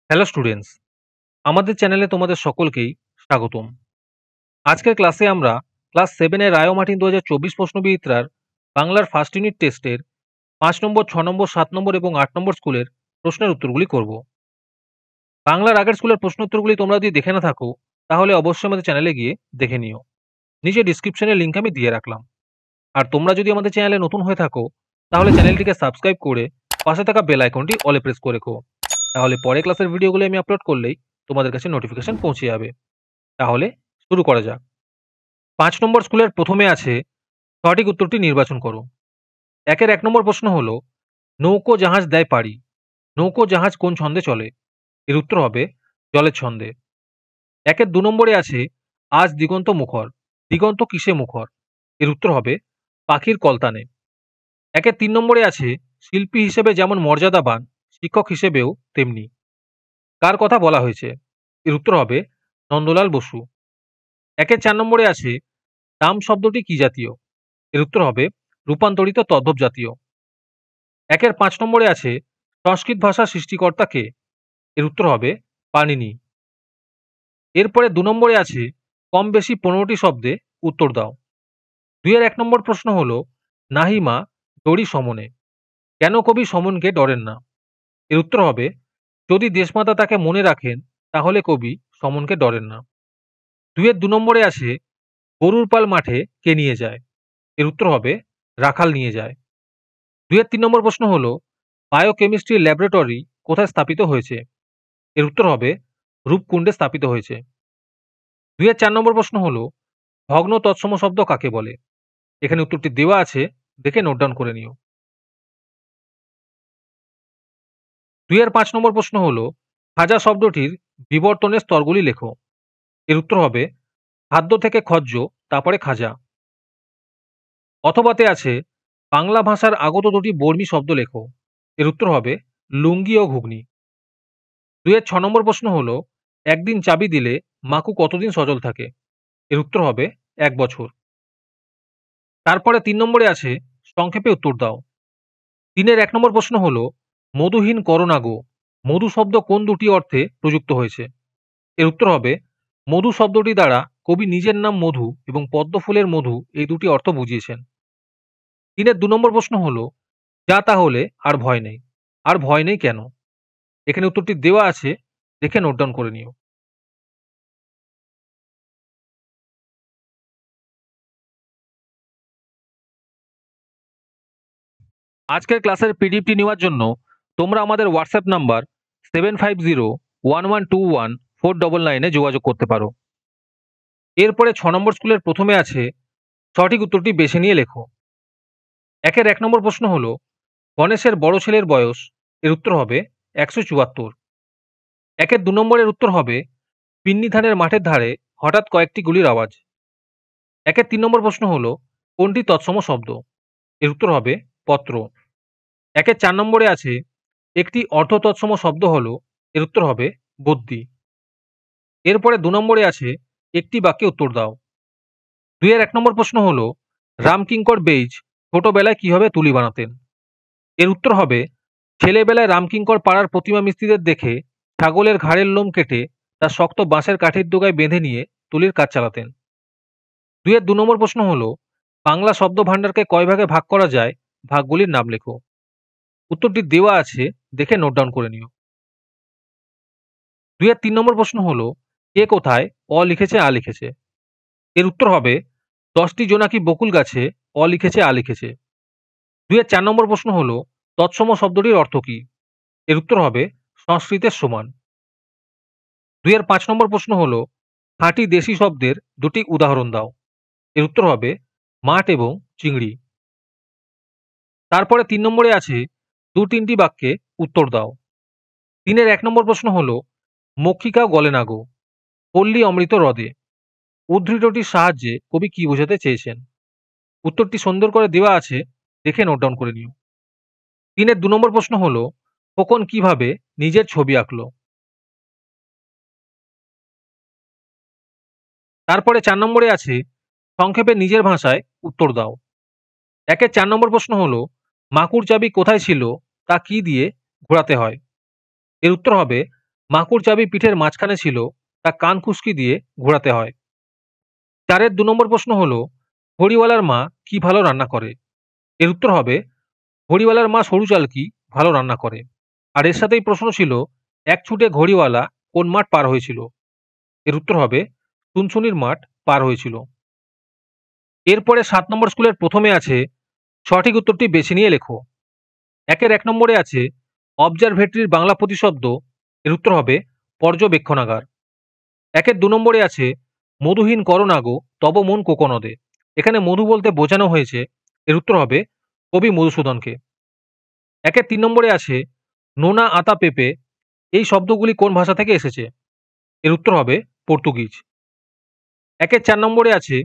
Hello students, আমাদের চ্যানেলে তোমাদের সকলকেই স্বাগতম। আজকের ক্লাসে আমরা ক্লাস 7 এর রায় ও মার্টিন 2024 প্রশ্নবিচিত্রার বাংলার ফার্স্ট ইউনিট টেস্টের 5 নম্বর, 6 নম্বর, 7 নম্বর এবং 8 নম্বর স্কুলের প্রশ্নের উত্তরগুলি করব। বাংলার আগের স্কুলের প্রশ্ন উত্তরগুলি তোমরা যদি দেখে না থাকো তাহলে অবশ্যই আমাদের চ্যানেলে গিয়ে দেখে নিও। নিচে ডিসক্রিপশনে লিংক আমি দিয়ে রাখলাম। আর তোমরা যদি আমাদের চ্যানেলে নতুন হয়ে থাকো তাহলে চ্যানেলটিকে সাবস্ক্রাইব করে পাশে থাকা বেল আইকনটি অলে প্রেস করে রেখো। তাহলে পরে ক্লাসের ভিডিওগুলো আমি আপলোড করলেই তোমাদের কাছে নোটিফিকেশন পৌঁছে যাবে। তাহলে শুরু করা যাক। 5 নম্বর স্কুলের প্রথমে আছে সঠিক উত্তরটি নির্বাচন করো। একের 1 নম্বর প্রশ্ন হলো, নৌকো জাহাজ দেয় পাড়ি, নৌকো জাহাজ কোন ছন্দে চলে? এর উত্তর হবে জলের ছন্দে। একের 2 নম্বরে আছে আজ দিগন্ত মুখর, দিগন্ত কিসে মুখর? এর উত্তর হবে পাখির কলতানে। একের 3 নম্বরে আছে শিল্পী হিসেবে যেমন মর্যাদাবান, শিক্ষক হিসেবেও তেমনি। কার কথা বলা হয়েছে? এর উত্তর হবে নন্দলাল বসু। একের 4 নম্বরে আছে দাম শব্দটি কি জাতীয়? এর উত্তর হবে রূপান্তরিত তদ্ভব জাতীয়। একের 5 নম্বরে আছে সংস্কৃত ভাষার সৃষ্টিকর্তা কে? এর উত্তর হবে পাণিনি। এরপরে 2 নম্বরে আছে কম বেশি 15টি শব্দে উত্তর দাও। 2 এর 1 নম্বর প্রশ্ন হলো, নাহিমা ডরি সমনে, কেন কবি সমনকে ডরেন না? এর উত্তর হবে যদি দেশমাতা তাকে মনে রাখেন তাহলে কবি সমনকে ডরেন না। 2 এর 2 নম্বরে আছে গরুর পাল মাঠে কে নিয়ে যায়? এর উত্তর হবে রাখাল নিয়ে যায়। 2 এর 3 নম্বর প্রশ্ন হলো, বায়োকেমিস্ট্রি ল্যাবরেটরি কোথায় স্থাপিত হয়েছে? এর উত্তর হবে রূপকুণ্ডে স্থাপিত হয়েছে। 2 এর 4 নম্বর প্রশ্ন হলো, ভগ্ন তৎসম শব্দ কাকে বলে? এখানে উত্তরটি দেওয়া আছে, দেখে নোট ডাউন করে নিও। 2 এর 5 নম্বর প্রশ্ন হলো, খাজা শব্দটির বিবর্তনের স্তরগুলি লেখো। এর উত্তর হবে খাদ্য থেকে খজ্জ, তারপরে খাজা। অথবাতে আছে বাংলা ভাষার আগত দুটি বর্মী শব্দ লেখো। এর উত্তর হবে লুঙ্গি ও ঘুগনি। 2 এর 6 নম্বর প্রশ্ন হলো, একদিন চাবি দিলে মাকু কতদিন সজল থাকে? এর উত্তর হবে 1 বছর। তারপরে 3 নম্বরে আছে সংক্ষেপে উত্তর দাও। 3 এর 1 নম্বর প্রশ্ন হলো, মধুহীন করো গো, মধু শব্দ কোন দুটি অর্থে প্রযুক্ত হয়েছে? এর উত্তর হবে মধু শব্দটি দ্বারা কবি নিজের নাম মধু এবং পদ্ম ফুলের মধু এই দুটি অর্থ বুঝিয়েছেন। 3 এর 2 নম্বর প্রশ্ন হলো, যা তাহলে আর ভয় নেই, আর ভয় নেই কেন? এখানে উত্তরটি দেওয়া আছে, দেখে নোট ডাউন করে নিও। আজকের ক্লাসের পিডিএফটি নেওয়ার জন্য তোমরা আমাদের হোয়াটসঅ্যাপ নাম্বার 7501121499 যোগাযোগ করতে পারো। এরপরে 6 নম্বর স্কুলের প্রথমে আছে সঠিক উত্তরটি বেছে নিয়ে লেখো। একের 1 নম্বর প্রশ্ন হলো, গণেশের বড় ছেলের বয়স? এর উত্তর হবে 174। একের 2 নম্বরের উত্তর হবে পিন্নি ধানের মাঠের ধারে হঠাৎ কয়েকটি গুলির আওয়াজ। একের 3 নম্বর প্রশ্ন হলো, কোনটি তৎসম শব্দ? এর উত্তর হবে পত্র। একের 4 নম্বরে আছে একটি অর্থ তৎসম শব্দ হলো, এর উত্তর হবে বদ্যি। এরপরে 2 নম্বরে আছে একটি বাক্যে উত্তর দাও। 2 এর 1 নম্বর প্রশ্ন হলো, রামকিঙ্কর বেইজ ছোটবেলায় কিভাবে তুলি বানাতেন? এর উত্তর হবে ছেলেবেলায় রামকিঙ্কর পাড়ার প্রতিমা মিস্ত্রিদের দেখে ছাগলের ঘাড়ের লোম কেটে তার শক্ত বাঁশের কাঠির ডোগায় বেঁধে নিয়ে তুলির কাজ চালাতেন। 2 এর 2 নম্বর প্রশ্ন হলো, বাংলা শব্দ ভাণ্ডারকে কয় ভাগে ভাগ করা যায়? ভাগগুলির নাম লেখো। উত্তরটি দেওয়া আছে, দেখে নোট ডাউন করে নিও। 2 এর 3 নম্বর প্রশ্ন হলো, কে কোথায় অ লিখেছে আ লিখেছে? এর উত্তর হবে 10টি জোনাকি বকুল গাছে অ লিখেছে আ লিখেছে। 2 এর 4 নম্বর প্রশ্ন হলো, তৎসম শব্দটির অর্থ কি? এর উত্তর হবে সংস্কৃতের সমান। 2 এর 5 নম্বর প্রশ্ন হলো, খাঁটি দেশি শব্দের দুটি উদাহরণ দাও। এর উত্তর হবে মাঠ এবং চিংড়ি। তারপরে 3 নম্বরে আছে 2-3টি বাক্যে উত্তর দাও। 3 এর 1 নম্বর প্রশ্ন হলো, মক্ষিকা গলে না গো, পল্লী অমৃত হ্রদে। উদ্ধৃতটির সাহায্যে কবি কি বোঝাতে চেয়েছেন? উত্তরটি সুন্দর করে দেওয়া আছে, দেখে নোট ডাউন করে নিও। 3 এর 2 নম্বর প্রশ্ন হলো, খোকন কিভাবে নিজের ছবি আঁকলো? তারপরে 4 নম্বরে আছে সংক্ষেপে নিজের ভাষায় উত্তর দাও। একের 4 নম্বর প্রশ্ন হলো, মাকুর চাবি কোথায় ছিল তা কি দিয়ে ঘোরাতে হয়? এর উত্তর হবে মাকুর চাবি পিঠের মাঝখানে ছিল, তা কান খুশকি দিয়ে ঘোরাতে হয়। 4-এর 2 নম্বর প্রশ্ন হলো, হরিওয়ালার মা কি ভালো রান্না করে? এর উত্তর হবে, হরিওয়ালার মা সরু চাল কি ভালো রান্না করে। আর এর সাথেই প্রশ্ন ছিল, এক ছুটে ঘড়িওয়ালা কোন মাঠ পার হয়েছিল? এর উত্তর হবে, চুনচুনির মাঠ পার হয়েছিল। এরপরে 7 নম্বর স্কুলের প্রথমে আছে, সঠিক উত্তরটি বেছে নিয়ে লেখো। 1-এর 1 নম্বরে আছে, অবজারভেটরির বাংলা প্রতিশব্দ। এর উত্তর হবে, পর্যবেক্ষণাগার। 1-এর 2 নম্বরে আছে, মধুহীন করো না গো তব মন কোকনদে। এখানে মধু বলতে বোঝানো হয়েছে, এর উত্তর হবে, কবি মধুসূদনকে। 1-এর 3 নম্বরে আছে, নোনা আতা পেঁপে, এই শব্দগুলি কোন ভাষা থেকে এসেছে? এর উত্তর হবে, পর্তুগিজ। 1-এর 4 নম্বরে আছে,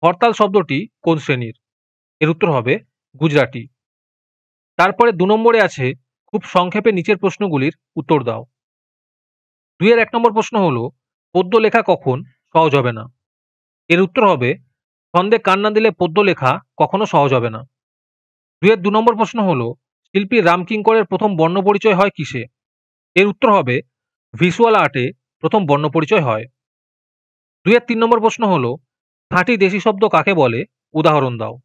হরতাল শব্দটি কোন শ্রেণীর? এর উত্তর হবে, গুজরাটি। তারপরে 2 নম্বরে আছে, খুব সংক্ষেপে নিচের প্রশ্নগুলির উত্তর দাও। 2-এর 1 নম্বর প্রশ্ন হলো, পদ্য লেখা কখন সহজ হবে না? এর উত্তর হবে, ছন্দে কান না দিলে পদ্য লেখা কখনো সহজ হবে না। 2-এর 2 নম্বর প্রশ্ন হলো, শিল্পী রামকিঙ্করের প্রথম বর্ণপরিচয় হয় কিসে? এর উত্তর হবে, ভিজুয়াল আর্টে প্রথম বর্ণপরিচয় হয়। 2-এর 3 নম্বর প্রশ্ন হলো, খাঁটি দেশি শব্দ কাকে বলে? উদাহরণ দাও।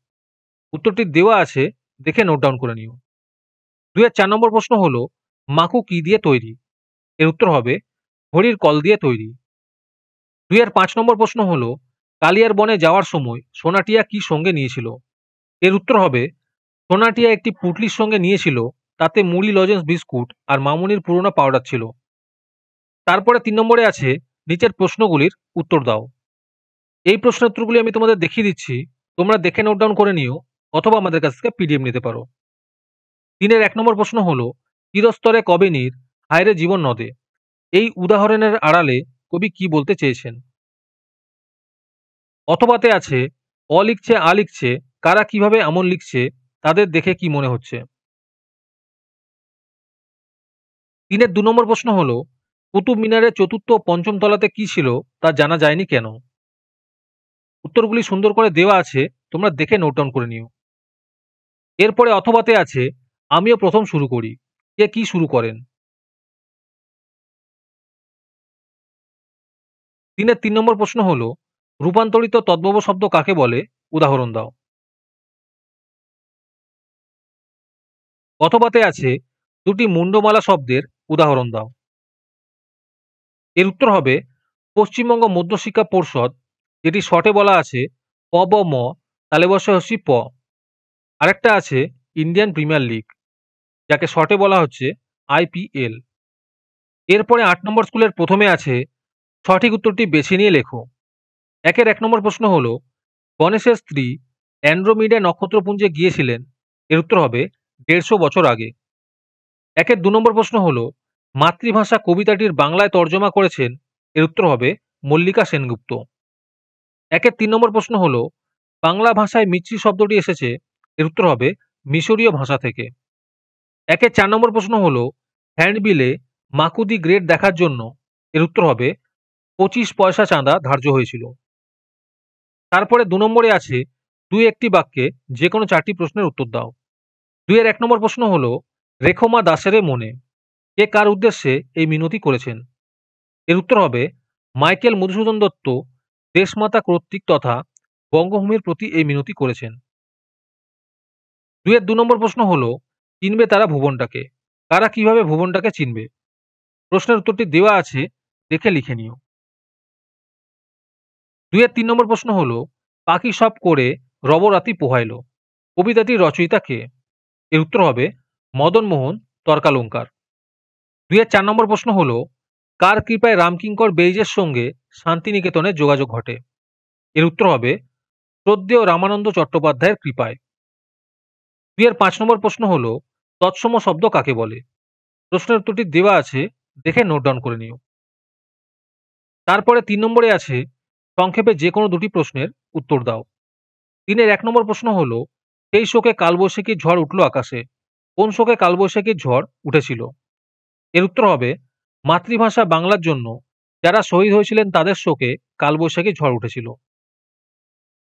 উত্তরটি দেওয়া আছে, দেখে নোট ডাউন করে নিও। 2-এর 4 নম্বর প্রশ্ন হলো, মাকু কি দিয়ে তৈরি? এর উত্তর হবে, ঘড়ির কল দিয়ে তৈরি। 2-এর 5 নম্বর প্রশ্ন হলো, কালিয়ার বনে যাওয়ার সময় সোনাটিয়া কি সঙ্গে নিয়েছিল? এর উত্তর হবে, সোনাটিয়া একটি পুটলির সঙ্গে নিয়েছিল, তাতে মুড়ি লজেন্স বিস্কুট আর মামুনির পুরোনো পাউডার ছিল। তারপরে 3 নম্বরে আছে, নিচের প্রশ্নগুলির উত্তর দাও। এই প্রশ্নের উত্তরগুলি আমি তোমাদের দেখিয়ে দিচ্ছি, তোমরা দেখে নোট ডাউন করে নিও, অথবা আমাদের কাছ থেকে পিডিএফ নিতে পারো। 3-এর 1 নম্বর প্রশ্ন হলো, চিরস্তরে কবে নীর, হায়রে জীবন নদে। এই উদাহরণের আড়ালে কবি কি বলতে চেয়েছেন? অথবাতে আছে, অ লিখছে আ লিখছে, কারা কিভাবে এমন লিখছে, তাদের দেখে কি মনে হচ্ছে। 3-এর 2 নম্বর প্রশ্ন হলো, কুতুব মিনারের চতুর্থ ও পঞ্চম তলাতে কি ছিল তা জানা যায়নি কেন? উত্তরগুলি সুন্দর করে দেওয়া আছে, তোমরা দেখে নোট ডাউন করে নিও। এরপরে অথবাতে আছে, আমিও প্রথম শুরু করি, কে কি শুরু করেন? 3-এর 3 নম্বর প্রশ্ন হলো, রূপান্তরিত তদ্ভব শব্দ কাকে বলে? উদাহরণ দাও। অথবাতে আছে, দুটি মুন্ডমালা শব্দের উদাহরণ দাও। এর উত্তর হবে, পশ্চিমবঙ্গ মধ্যশিক্ষা পর্ষদ, যেটি শর্টে বলা আছে প ব ম, তালে বসে হচ্ছে প। আরেকটা আছে ইন্ডিয়ান প্রিমিয়ার লিগ, যাকে শর্টে বলা হচ্ছে আইপিএল। এরপরে 8 নম্বর স্কুলের প্রথমে আছে, সঠিক উত্তরটি বেছে নিয়ে লেখো। 1-এর 1 নম্বর প্রশ্ন হলো, গণেশের স্ত্রী অ্যান্ড্রোমিডা নক্ষত্রপুঞ্জে গিয়েছিলেন। এর উত্তর হবে, 150 বছর আগে। 1-এর 2 নম্বর প্রশ্ন হলো, মাতৃভাষা কবিতাটির বাংলায় তর্জমা করেছেন। এর উত্তর হবে, মল্লিকা সেনগুপ্ত। 1-এর 3 নম্বর প্রশ্ন হলো, বাংলা ভাষায় মিচ্ছি শব্দটি এসেছে। এর উত্তর হবে, মিশরীয় ভাষা থেকে। 1-এর 4 নম্বর প্রশ্ন হলো, হ্যান্ডবিলে মাকুদি গ্রেড দেখার জন্য। এর উত্তর হবে, 25 পয়সা চাঁদা ধার্য হয়েছিল। তারপরে 2 নম্বরে আছে, দুই একটি বাক্যে যে কোনো 4টি প্রশ্নের উত্তর দাও। 2-এর 1 নম্বর প্রশ্ন হলো, রেখমা দাসেরে মনে, কে কার উদ্দেশ্যে এই মিনতি করেছেন? এর উত্তর হবে, মাইকেল মধুসূদন দত্ত দেশমাতা কর্তৃক তথা বঙ্গভূমির প্রতি এই মিনতি করেছেন। 2-এর 2 নম্বর প্রশ্ন হলো, চিনবে তারা ভুবনটাকে, কারা কিভাবে ভুবনটাকে চিনবে? প্রশ্নের উত্তরটি দেওয়া আছে, দেখে লিখে নিও। 2-এর 3 নম্বর প্রশ্ন হলো, পাখি সব করে রবরাতি পোহাইল, কবিতাটির রচয়িতা কে? এর উত্তর হবে, মদনমোহন তর্কালঙ্কার। 2-এর 4 নম্বর প্রশ্ন হলো, কার কৃপায় রামকিঙ্কর বেইজের সঙ্গে শান্তিনিকেতনে যোগাযোগ ঘটে? এর উত্তর হবে, শ্রদ্ধেয় রামানন্দ চট্টোপাধ্যায়ের কৃপায়। 2-এর 5 নম্বর প্রশ্ন হলো, তৎসম শব্দ কাকে বলে? প্রশ্নের উত্তরটি দেওয়া আছে, দেখে নোট ডাউন করে নিও। তারপরে 3 নম্বরে আছে, সংক্ষেপে যে কোনো দুটি প্রশ্নের উত্তর দাও। 3-এর 1 নম্বর প্রশ্ন হলো, সেই শোকে কালবৈশাখীর ঝড় উঠল আকাশে, কোন শোকে কালবৈশাখীর ঝড় উঠেছিল? এর উত্তর হবে, মাতৃভাষা বাংলার জন্য যারা শহীদ হয়েছিলেন তাদের শোকে কালবৈশাখী ঝড় উঠেছিল।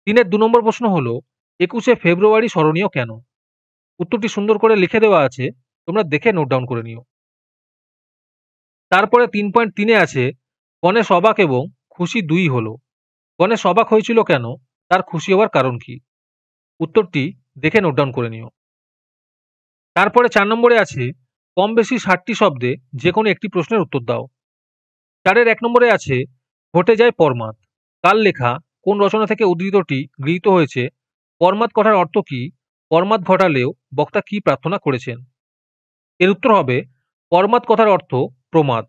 3-এর 2 নম্বর প্রশ্ন হলো, 21শে ফেব্রুয়ারি স্মরণীয় কেন? উত্তরটি সুন্দর করে লিখে দেওয়া আছে, তোমরা দেখে নোট ডাউন করে নিও। তারপরে 3.3-এ আছে গণেশ অবাক এবং খুশি দুই হলো। গণেশ অবাক হয়েছিল কেন, তার খুশি হওয়ার কারণ কি? উত্তরটি দেখে নোট ডাউন করে নিও। তারপরে 4 নম্বরে আছে কম বেশি 60টি শব্দে যে কোনো একটি প্রশ্নের উত্তর দাও। 4-এর 1 নম্বরে আছে ঘটে যায় পরমাদ। কার লেখা কোন রচনা থেকে উদ্ধৃতটি গৃহীত হয়েছে? পরমাদ কথার অর্থ কি? পরমাদ ঘটালেও বক্তা কি প্রার্থনা করেছেন? এর উত্তর হবে পরমাদ কথার অর্থ প্রমাদ।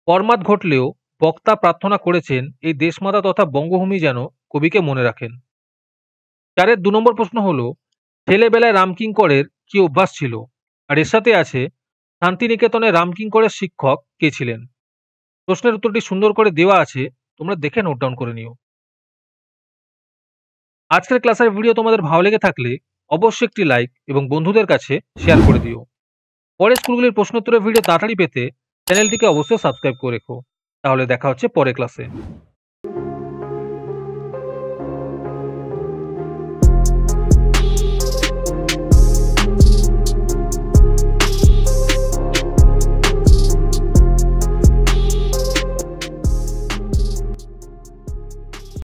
পরমাদ ঘটলেও বক্তা প্রার্থনা করেছেন এই দেশমাতা তথা বঙ্গভূমি যেন কবিকে মনে রাখেন। 4-এর 2 নম্বর প্রশ্ন হলো ছেলেবেলায় রামকিঙ্করের কি অভ্যাস ছিল? আর এর সাথে আছে শান্তিনিকেতনে রামকিঙ্করের শিক্ষক কে ছিলেন? প্রশ্নের উত্তরটি সুন্দর করে দেওয়া আছে, তোমরা দেখে নোট ডাউন করে নিও। আজকের ক্লাসের ভিডিও তোমাদের ভালো লেগে থাকলে অবশ্যই একটি লাইক এবং বন্ধুদের কাছে শেয়ার করে দিও। পরের স্কুলগুলির প্রশ্নোত্তরের ভিডিও তাড়াতাড়ি পেতে চ্যানেলটিকে অবশ্যই সাবস্ক্রাইব করে রেখো। তাহলে দেখা হচ্ছে পরের ক্লাসে।